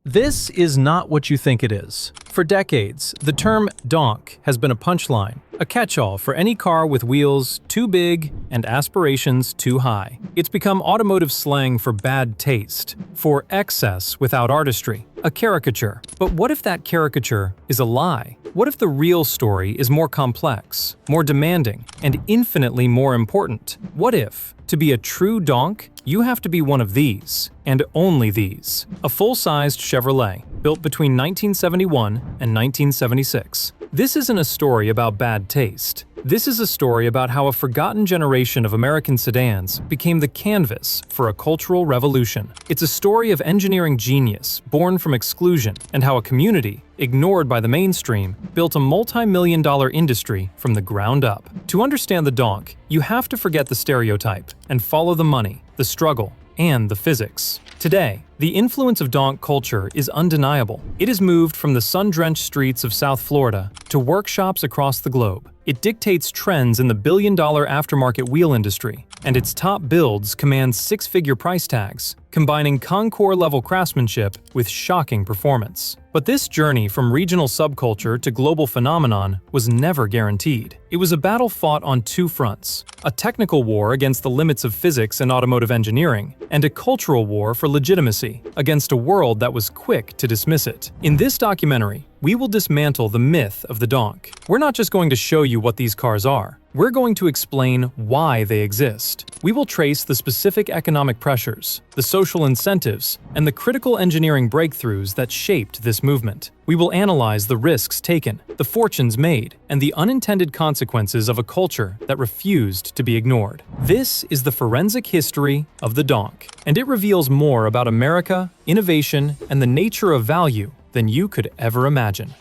This is not what you think it is. For decades, the term donk has been a punchline, a catch-all for any car with wheels too big and aspirations too high. It's become automotive slang for bad taste, for excess without artistry, a caricature. But what if that caricature is a lie? What if the real story is more complex, more demanding, and infinitely more important? What if, to be a true donk, you have to be one of these, and only these? A full-sized Chevrolet, built between 1971 and 1976. This isn't a story about bad taste. This is a story about how a forgotten generation of American sedans became the canvas for a cultural revolution. It's a story of engineering genius born from exclusion, and how a community, ignored by the mainstream, built a multi-million-dollar industry from the ground up. To understand the donk, you have to forget the stereotype and follow the money, the struggle, and the physics. Today, the influence of donk culture is undeniable. It has moved from the sun-drenched streets of South Florida to workshops across the globe. It dictates trends in the billion-dollar aftermarket wheel industry, and its top builds command six-figure price tags, combining Concours-level craftsmanship with shocking performance. But this journey from regional subculture to global phenomenon was never guaranteed. It was a battle fought on two fronts: a technical war against the limits of physics and automotive engineering, and a cultural war for legitimacy against a world that was quick to dismiss it. In this documentary, we will dismantle the myth of the donk. We're not just going to show you what these cars are. We're going to explain why they exist. We will trace the specific economic pressures, the social incentives, and the critical engineering breakthroughs that shaped this movement. We will analyze the risks taken, the fortunes made, and the unintended consequences of a culture that refused to be ignored. This is the forensic history of the donk, and it reveals more about America, innovation, and the nature of value than you could ever imagine.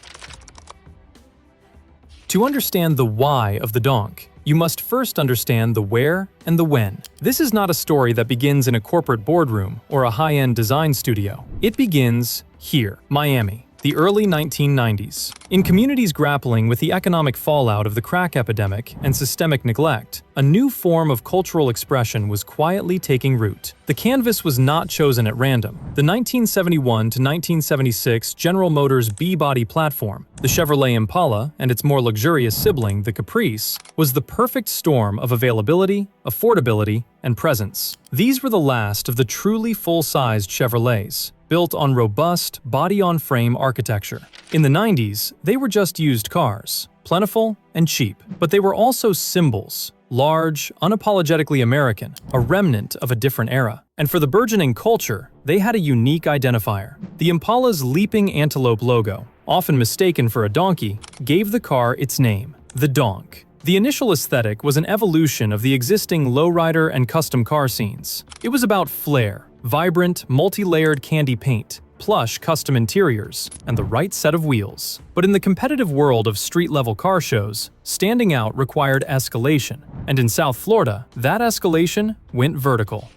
To understand the why of the donk, you must first understand the where and the when. This is not a story that begins in a corporate boardroom or a high-end design studio. It begins here, Miami, the early 1990s. In communities grappling with the economic fallout of the crack epidemic and systemic neglect, a new form of cultural expression was quietly taking root. The canvas was not chosen at random. The 1971 to 1976 General Motors B-body platform, the Chevrolet Impala, and its more luxurious sibling, the Caprice, was the perfect storm of availability, affordability, and presence. These were the last of the truly full-sized Chevrolets, built on robust, body-on-frame architecture. In the 90s, they were just used cars, plentiful and cheap, but they were also symbols. Large, unapologetically American, a remnant of a different era. And for the burgeoning culture, they had a unique identifier. The Impala's leaping antelope logo, often mistaken for a donkey, gave the car its name, the donk. The initial aesthetic was an evolution of the existing lowrider and custom car scenes. It was about flair, vibrant, multi-layered candy paint, plush custom interiors, and the right set of wheels. But in the competitive world of street-level car shows, standing out required escalation, and in South Florida, that escalation went vertical.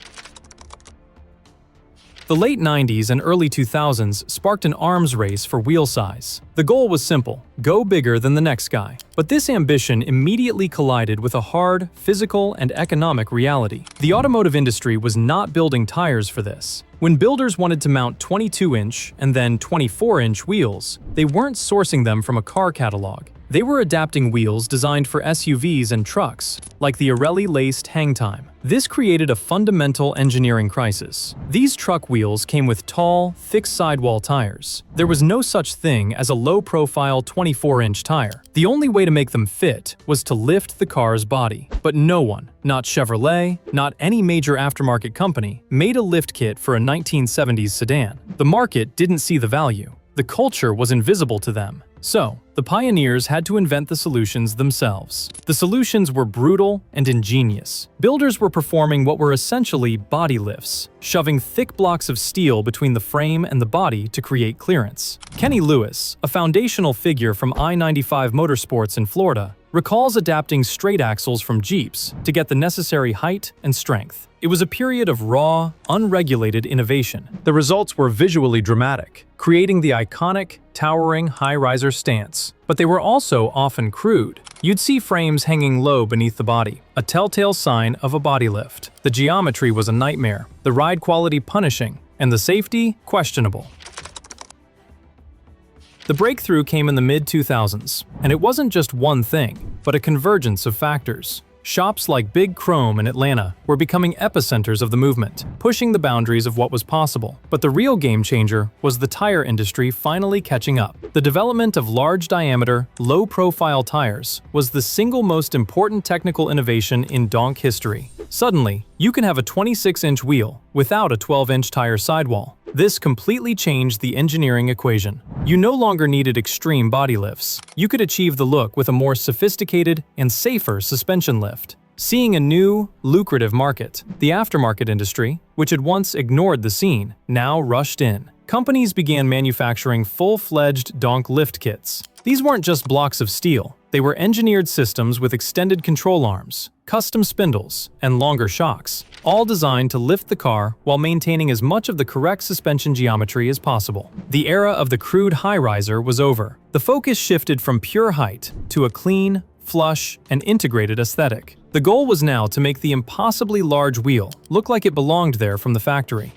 The late 90s and early 2000s sparked an arms race for wheel size. The goal was simple: go bigger than the next guy. But this ambition immediately collided with a hard, physical, and economic reality. The automotive industry was not building tires for this. When builders wanted to mount 22-inch and then 24-inch wheels, they weren't sourcing them from a car catalog. They were adapting wheels designed for SUVs and trucks, like the Pirelli-laced hang time. This created a fundamental engineering crisis. These truck wheels came with tall, thick sidewall tires. There was no such thing as a low-profile 24-inch tire. The only way to make them fit was to lift the car's body. But no one, not Chevrolet, not any major aftermarket company, made a lift kit for a 1970s sedan. The market didn't see the value. The culture was invisible to them. So, the pioneers had to invent the solutions themselves. The solutions were brutal and ingenious. Builders were performing what were essentially body lifts, shoving thick blocks of steel between the frame and the body to create clearance. Kenny Lewis, a foundational figure from I-95 Motorsports in Florida, recalls adapting straight axles from Jeeps to get the necessary height and strength. It was a period of raw, unregulated innovation. The results were visually dramatic, creating the iconic, towering high-riser stance. But they were also often crude. You'd see frames hanging low beneath the body, a telltale sign of a body lift. The geometry was a nightmare, the ride quality punishing, and the safety questionable. The breakthrough came in the mid-2000s, and it wasn't just one thing, but a convergence of factors. Shops like Big Chrome in Atlanta were becoming epicenters of the movement, pushing the boundaries of what was possible. But the real game changer was the tire industry finally catching up. The development of large-diameter, low-profile tires was the single most important technical innovation in donk history. Suddenly, you can have a 26-inch wheel without a 12-inch tire sidewall. This completely changed the engineering equation. You no longer needed extreme body lifts. You could achieve the look with a more sophisticated and safer suspension lift. Seeing a new, lucrative market, the aftermarket industry, which had once ignored the scene, now rushed in. Companies began manufacturing full-fledged donk lift kits. These weren't just blocks of steel. They were engineered systems with extended control arms, custom spindles, and longer shocks, all designed to lift the car while maintaining as much of the correct suspension geometry as possible. The era of the crude high-riser was over. The focus shifted from pure height to a clean, flush, and integrated aesthetic. The goal was now to make the impossibly large wheel look like it belonged there from the factory.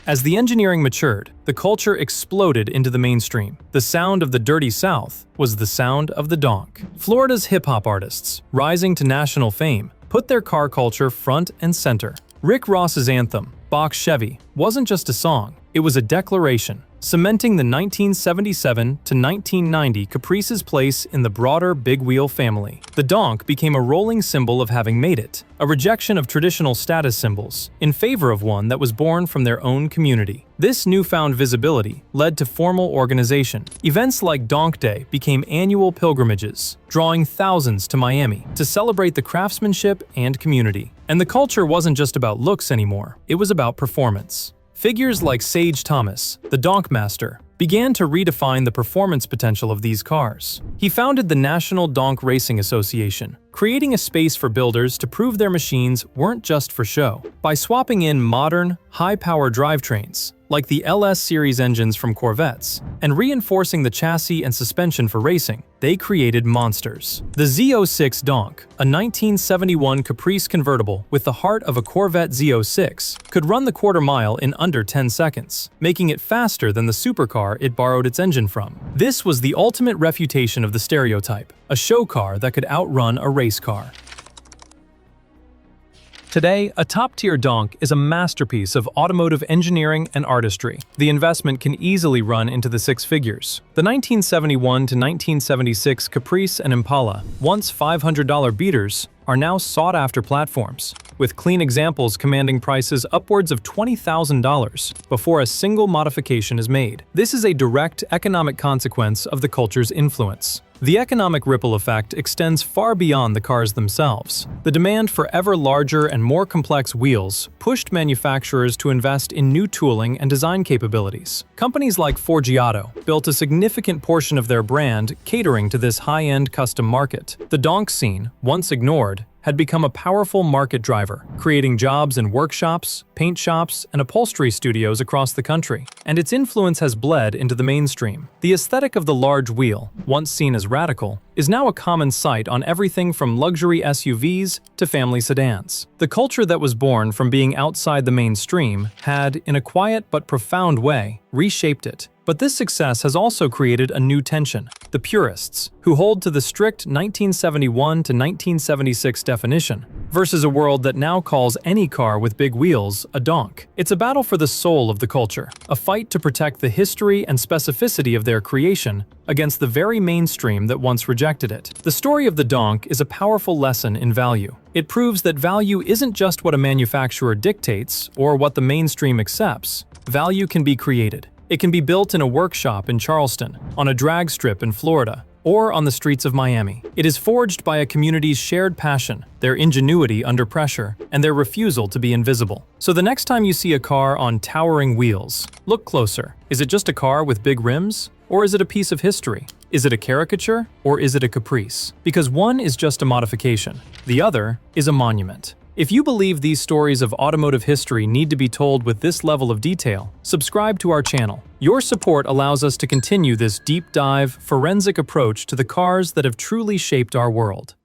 As the engineering matured, the culture exploded into the mainstream. The sound of the Dirty South was the sound of the donk. Florida's hip-hop artists, rising to national fame, put their car culture front and center. Rick Ross's anthem, Box Chevy, wasn't just a song, it was a declaration, cementing the 1977 to 1990 Caprice's place in the broader big wheel family. The donk became a rolling symbol of having made it, a rejection of traditional status symbols, in favor of one that was born from their own community. This newfound visibility led to formal organization. Events like Donk Day became annual pilgrimages, drawing thousands to Miami to celebrate the craftsmanship and community. And the culture wasn't just about looks anymore, it was about performance. Figures like Sage Thomas, the Donkmaster, began to redefine the performance potential of these cars. He founded the National Donk Racing Association, creating a space for builders to prove their machines weren't just for show. By swapping in modern, high-power drivetrains, like the LS series engines from Corvettes, and reinforcing the chassis and suspension for racing, they created monsters. The Z06 Donk, a 1971 Caprice convertible with the heart of a Corvette Z06, could run the quarter mile in under 10 seconds, making it faster than the supercar it borrowed its engine from. This was the ultimate refutation of the stereotype, a show car that could outrun a race car. Today, a top-tier donk is a masterpiece of automotive engineering and artistry. The investment can easily run into the six figures. The 1971 to 1976 Caprice and Impala, once $500 beaters, are now sought-after platforms, with clean examples commanding prices upwards of $20,000 before a single modification is made. This is a direct economic consequence of the culture's influence. The economic ripple effect extends far beyond the cars themselves. The demand for ever larger and more complex wheels pushed manufacturers to invest in new tooling and design capabilities. Companies like Forgiato built a significant portion of their brand catering to this high-end custom market. The donk scene, once ignored, had become a powerful market driver, creating jobs in workshops, paint shops, and upholstery studios across the country. And its influence has bled into the mainstream. The aesthetic of the large wheel, once seen as radical, is now a common sight on everything from luxury SUVs to family sedans. The culture that was born from being outside the mainstream had, in a quiet but profound way, reshaped it. But this success has also created a new tension. The purists, who hold to the strict 1971 to 1976 definition, versus a world that now calls any car with big wheels a donk. It's a battle for the soul of the culture, a fight to protect the history and specificity of their creation against the very mainstream that once rejected it. The story of the donk is a powerful lesson in value. It proves that value isn't just what a manufacturer dictates or what the mainstream accepts. Value can be created. It can be built in a workshop in Charleston, on a drag strip in Florida, or on the streets of Miami. It is forged by a community's shared passion, their ingenuity under pressure, and their refusal to be invisible. So the next time you see a car on towering wheels, look closer. Is it just a car with big rims? Or is it a piece of history? Is it a caricature? Or is it a caprice? Because one is just a modification. The other is a monument. If you believe these stories of automotive history need to be told with this level of detail, subscribe to our channel. Your support allows us to continue this deep dive, forensic approach to the cars that have truly shaped our world.